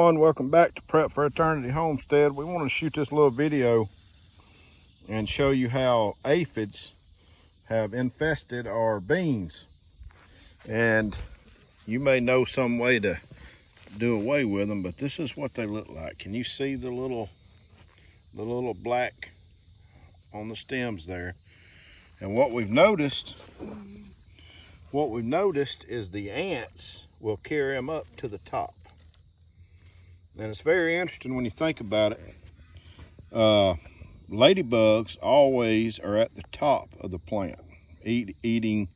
everyone, welcome back to Prep for Eternity Homestead. We want to shoot this little video and show you how aphids have infested our beans. And you may know some way to do away with them, but this is what they look like. Can you see the little black on the stems there? And what we've noticed is the ants will carry them up to the top. And it's very interesting when you think about it. Ladybugs always are at the top of the plant, eating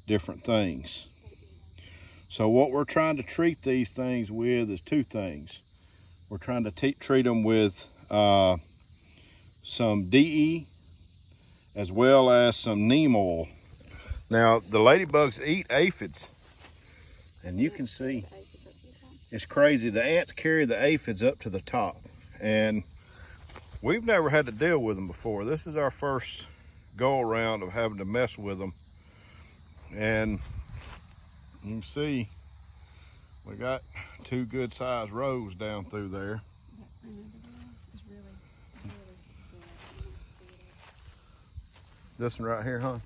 different things. So what we're trying to treat these things with is two things. We're trying to treat them with some DE as well as some neem oil. Now the ladybugs eat aphids, and you can see it's crazy. The ants carry the aphids up to the top, and we've never had to deal with them before. This is our first go around of having to mess with them. And you can see we got two good sized rows down through there. This one right here, huh?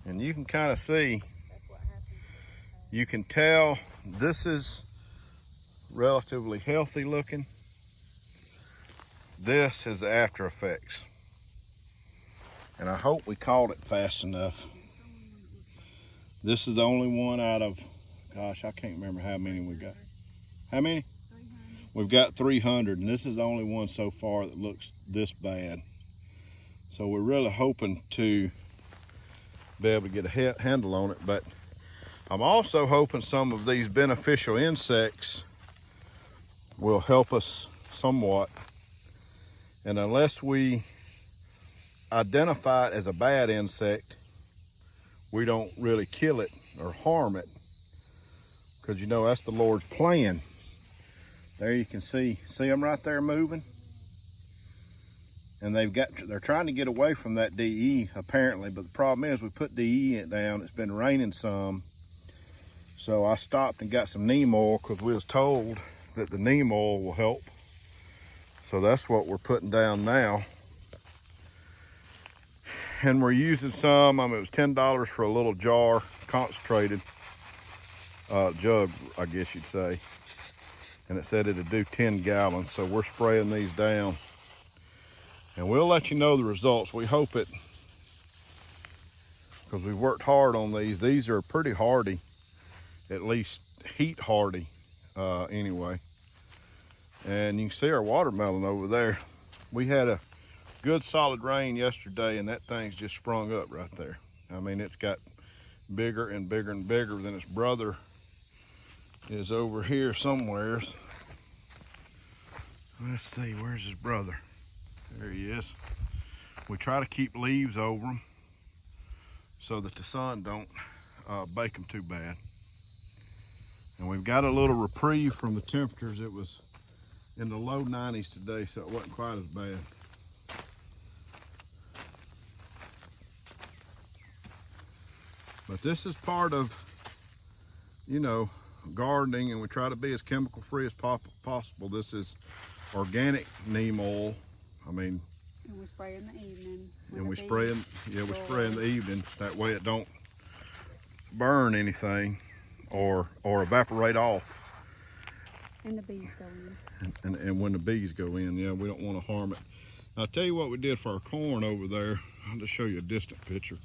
And you can kind of see, you can tell this is relatively healthy looking. This is the after effects. And I hope we caught it fast enough. This is the only one out of, gosh, I can't remember how many we got. How many? 300. We've got 300, and this is the only one so far that looks this bad. So we're really hoping to be able to get a handle on it, but I'm also hoping some of these beneficial insects will help us somewhat. And unless we identify it as a bad insect, we don't really kill it or harm it, because you know that's the Lord's plan. There you can see them right there moving, and they're trying to get away from that DE apparently, but the problem is we put DE down. It's been raining some, so I stopped and got some neem oil because we was told that the neem oil will help. So that's what we're putting down now. And we're using some, it was $10 for a little jar, concentrated jug, I guess you'd say. And it said it'd do 10 gallons. So we're spraying these down. And we'll let you know the results. We hope it, because we've worked hard on these. These are pretty hardy, at least heat hardy anyway. And you can see our watermelon over there. We had a good solid rain yesterday, and that thing's just sprung up right there. I mean, it's got bigger and bigger and bigger than its brother is over here somewhere. Let's see, where's his brother? There he is. We try to keep leaves over them so that the sun don't bake them too bad. And we've got a little reprieve from the temperatures. It was in the low 90s today, so it wasn't quite as bad. But this is part of, gardening, and we try to be as chemical free as possible. This is organic neem oil. And we spray in the evening. And we spray in the evening. That way it don't burn anything or evaporate off. And the bees go in. And when the bees go in, yeah, we don't want to harm it. I'll tell you what we did for our corn over there. I'll just show you a distant picture.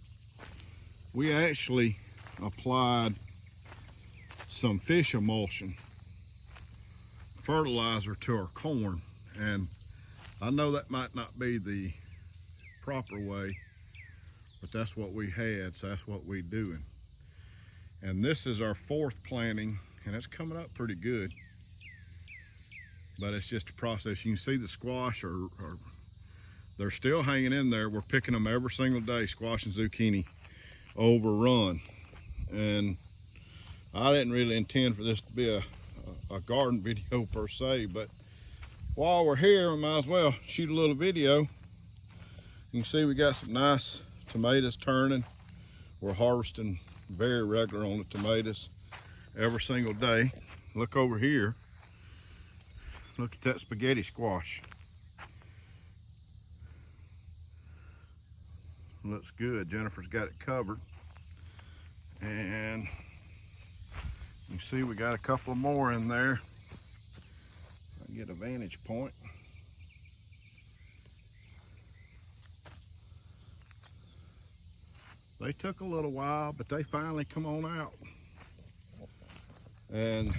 We actually applied some fish emulsion fertilizer to our corn. And I know that might not be the proper way, but that's what we had, so that's what we're doing. And this is our 4th planting, and it's coming up pretty good. But it's just a process. You can see the squash they're still hanging in there. We're picking them every single day, squash and zucchini, overrun. And I didn't really intend for this to be a garden video per se, but while we're here, we might as well shoot a little video. You can see we got some nice tomatoes turning. We're harvesting very regular on the tomatoes. every single day. Look over here. Look at that spaghetti squash. Looks good. Jennifer's got it covered. And you see we got a couple more in there. I get a vantage point. They took a little while, but they finally come on out. And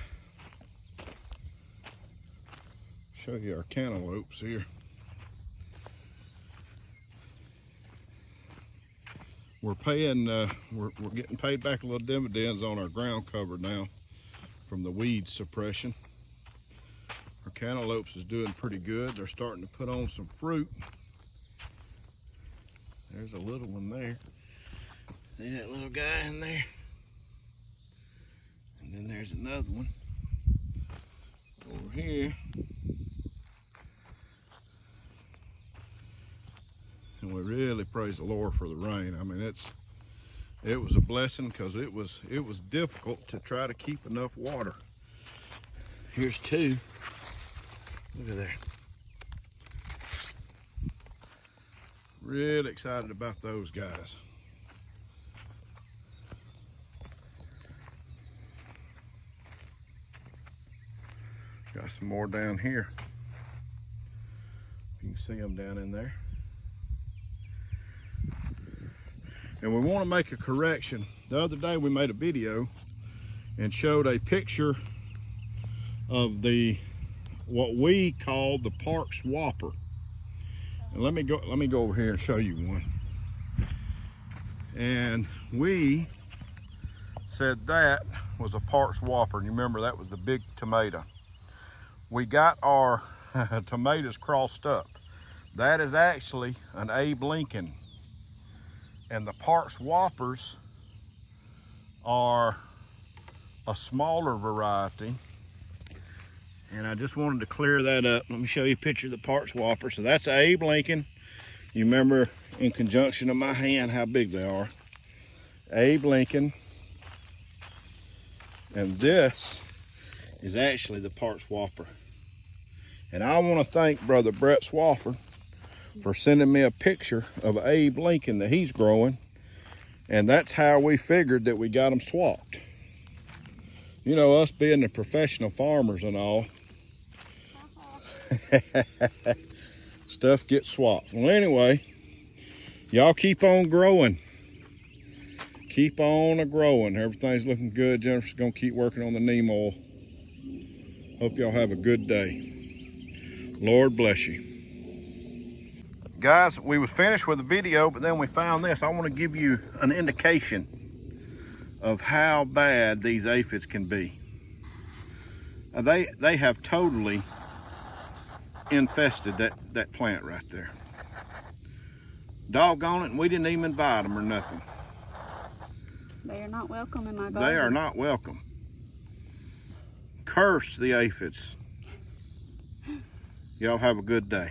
show you our cantaloupes here. We're paying, we're getting paid back a little dividends on our ground cover now from the weed suppression. Our cantaloupes is doing pretty good. They're starting to put on some fruit. There's a little one there. See that little guy in there? And then there's another one over here. And we really praise the Lord for the rain. I mean, it was a blessing because it was difficult to try to keep enough water. Here's two. Look at there. Really excited about those guys. Got some more down here. You can see them down in there. And we want to make a correction. The other day we made a video and showed a picture of what we call the Park's Whopper. And let me go over here and show you one. And we said that was a Park's Whopper. And you remember that was the big tomato. We got our tomatoes crossed up. That is actually an Abe Lincoln. And the Park's Whoppers are a smaller variety. And I just wanted to clear that up. Let me show you a picture of the Park's Whopper. So that's Abe Lincoln. You remember in conjunction of my hand how big they are. Abe Lincoln. And this is actually the Park's Whopper. And I want to thank Brother Brett Swafford for sending me a picture of Abe Lincoln that he's growing. And that's how we figured that we got them swapped. You know, us being the professional farmers and all, stuff gets swapped. Well, anyway, y'all keep on growing. Keep on a-growing. Everything's looking good. Jennifer's gonna keep working on the neem oil. Hope y'all have a good day. Lord bless you. Guys, we was finished with the video, but then we found this. I want to give you an indication of how bad these aphids can be. They have totally infested that plant right there. Doggone it, and we didn't even invite them or nothing. They are not welcome in my garden. They are not welcome. Curse the aphids. Y'all have a good day.